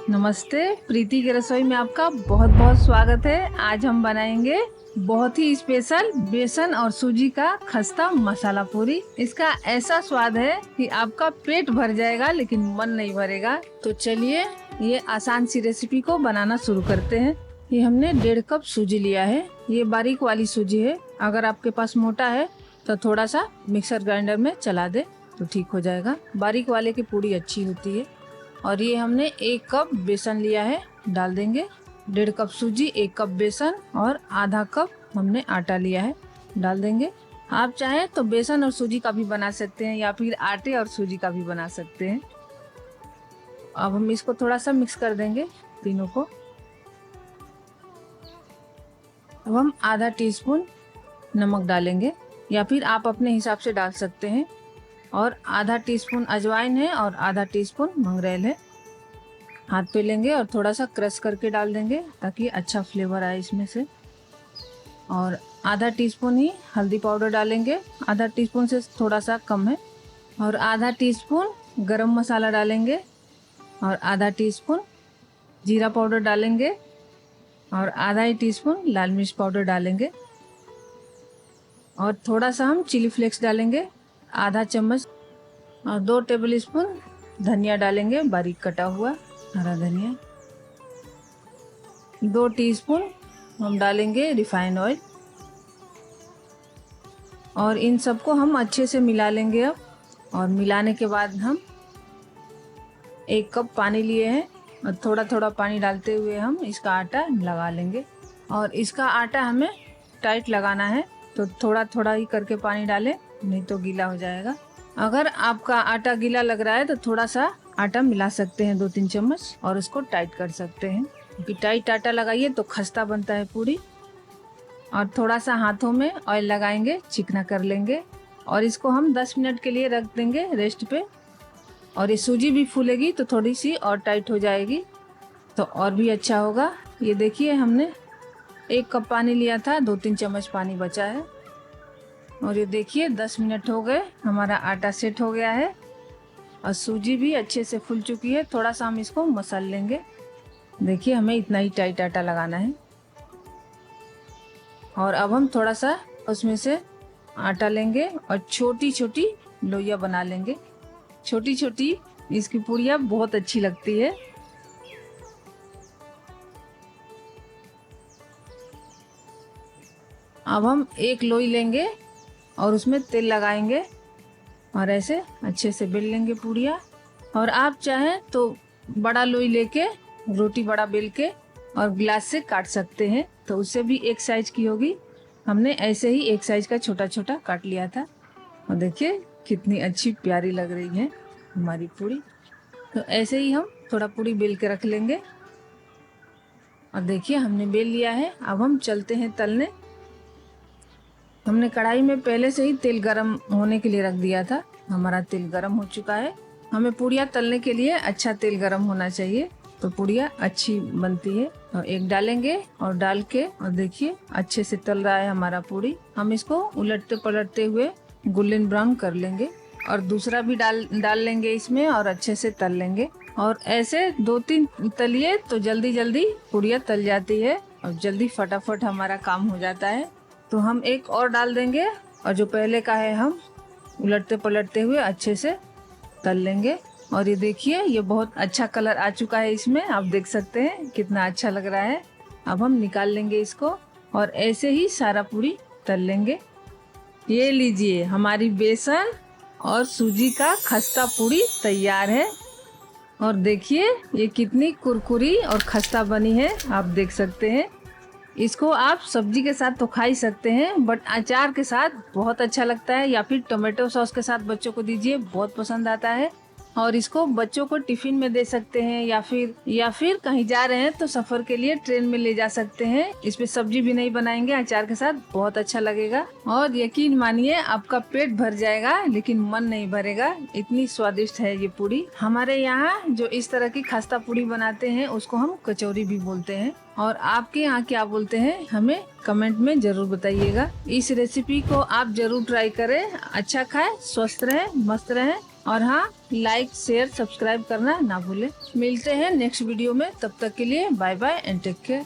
नमस्ते, प्रीति की रसोई में आपका बहुत बहुत स्वागत है। आज हम बनाएंगे बहुत ही स्पेशल बेसन और सूजी का खस्ता मसाला पूरी। इसका ऐसा स्वाद है कि आपका पेट भर जाएगा लेकिन मन नहीं भरेगा। तो चलिए ये आसान सी रेसिपी को बनाना शुरू करते हैं। ये हमने 1.5 कप सूजी लिया है। ये बारीक वाली सूजी है। अगर आपके पास मोटा है तो थोड़ा सा मिक्सर ग्राइंडर में चला दे तो ठीक हो जाएगा। बारीक वाले की पूरी अच्छी होती है। और ये हमने 1 कप बेसन लिया है, डाल देंगे। 1.5 कप सूजी, 1 कप बेसन और आधा कप हमने आटा लिया है, डाल देंगे। आप चाहें तो बेसन और सूजी का भी बना सकते हैं या फिर आटे और सूजी का भी बना सकते हैं। अब हम इसको थोड़ा सा मिक्स कर देंगे तीनों को। अब हम आधा टीस्पून नमक डालेंगे या फिर आप अपने हिसाब से डाल सकते हैं। और आधा टीस्पून अजवाइन है और आधा टीस्पून मंगरेल है। हाथ पे लेंगे और थोड़ा सा क्रश करके डाल देंगे ताकि अच्छा फ्लेवर आए इसमें से। और आधा टीस्पून ही हल्दी पाउडर डालेंगे, आधा टीस्पून से थोड़ा सा कम है। और आधा टीस्पून गरम मसाला डालेंगे और आधा टीस्पून जीरा पाउडर डालेंगे और आधा ही टीस्पून लाल मिर्च पाउडर डालेंगे। और थोड़ा सा हम चिली फ्लेक्स डालेंगे, आधा चम्मच। और 2 टेबल स्पून धनिया डालेंगे, बारीक कटा हुआ हरा धनिया। 2 टीस्पून हम डालेंगे रिफाइंड ऑयल। और इन सबको हम अच्छे से मिला लेंगे अब। और मिलाने के बाद हम 1 कप पानी लिए हैं और थोड़ा थोड़ा पानी डालते हुए हम इसका आटा लगा लेंगे। और इसका आटा हमें टाइट लगाना है तो थोड़ा थोड़ा ही करके पानी डालें, नहीं तो गीला हो जाएगा। अगर आपका आटा गीला लग रहा है तो थोड़ा सा आटा मिला सकते हैं, 2-3 चम्मच, और उसको टाइट कर सकते हैं क्योंकि टाइट आटा लगाइए तो खस्ता बनता है पूरी। और थोड़ा सा हाथों में ऑयल लगाएंगे, चिकना कर लेंगे और इसको हम 10 मिनट के लिए रख देंगे रेस्ट पे। और ये सूजी भी फूलेगी तो थोड़ी सी और टाइट हो जाएगी तो और भी अच्छा होगा। ये देखिए हमने 1 कप पानी लिया था, 2-3 चम्मच पानी बचा है। और ये देखिए 10 मिनट हो गए, हमारा आटा सेट हो गया है और सूजी भी अच्छे से फूल चुकी है। थोड़ा सा हम इसको मसल लेंगे। देखिए हमें इतना ही टाइट आटा लगाना है। और अब हम थोड़ा सा उसमें से आटा लेंगे और छोटी छोटी लोइयां बना लेंगे। छोटी छोटी इसकी पूरियां बहुत अच्छी लगती है। अब हम 1 लोई लेंगे और उसमें तेल लगाएंगे और ऐसे अच्छे से बेल लेंगे पूड़ियाँ। और आप चाहें तो बड़ा लोई लेके रोटी बड़ा बेल के और गिलास से काट सकते हैं तो उससे भी एक साइज की होगी। हमने ऐसे ही एक साइज का छोटा छोटा काट लिया था। और देखिए कितनी अच्छी प्यारी लग रही है हमारी पूड़ी। तो ऐसे ही हम थोड़ा पूड़ी बेल के रख लेंगे। और देखिए हमने बेल लिया है। अब हम चलते हैं तलने। हमने कढ़ाई में पहले से ही तेल गरम होने के लिए रख दिया था। हमारा तेल गरम हो चुका है। हमें पूड़ियाँ तलने के लिए अच्छा तेल गरम होना चाहिए तो पूड़ियाँ अच्छी बनती है। और एक डालेंगे और डाल के और देखिए अच्छे से तल रहा है हमारा पूड़ी। हम इसको उलटते पलटते हुए गोल्डन ब्राउन कर लेंगे और दूसरा भी डाल लेंगे इसमें और अच्छे से तल लेंगे। और ऐसे 2-3 तलिए तो जल्दी जल्दी पूड़ियाँ तल जाती है और जल्दी फटाफट हमारा काम हो जाता है। तो हम एक और डाल देंगे और जो पहले का है हम उलटते पलटते हुए अच्छे से तल लेंगे। और ये देखिए ये बहुत अच्छा कलर आ चुका है इसमें, आप देख सकते हैं कितना अच्छा लग रहा है। अब हम निकाल लेंगे इसको और ऐसे ही सारा पूरी तल लेंगे। ये लीजिए हमारी बेसन और सूजी का खस्ता पूरी तैयार है। और देखिए ये कितनी कुरकुरी और खस्ता बनी है, आप देख सकते हैं। इसको आप सब्जी के साथ तो खा ही सकते हैं बट अचार के साथ बहुत अच्छा लगता है या फिर टोमेटो सॉस के साथ बच्चों को दीजिए, बहुत पसंद आता है। और इसको बच्चों को टिफिन में दे सकते हैं या फिर कहीं जा रहे हैं तो सफर के लिए ट्रेन में ले जा सकते हैं। इसमें सब्जी भी नहीं बनाएंगे, अचार के साथ बहुत अच्छा लगेगा। और यकीन मानिए आपका पेट भर जाएगा लेकिन मन नहीं भरेगा, इतनी स्वादिष्ट है ये पूरी। हमारे यहाँ जो इस तरह की खस्ता पूरी बनाते हैं उसको हम कचौरी भी बोलते हैं। और आपके यहाँ क्या बोलते हैं हमें कमेंट में जरूर बताइएगा। इस रेसिपी को आप जरूर ट्राई करें। अच्छा खाएं, स्वस्थ रहें, मस्त रहें। और हाँ, लाइक शेयर सब्सक्राइब करना ना भूलें। मिलते हैं नेक्स्ट वीडियो में, तब तक के लिए bye bye and take care.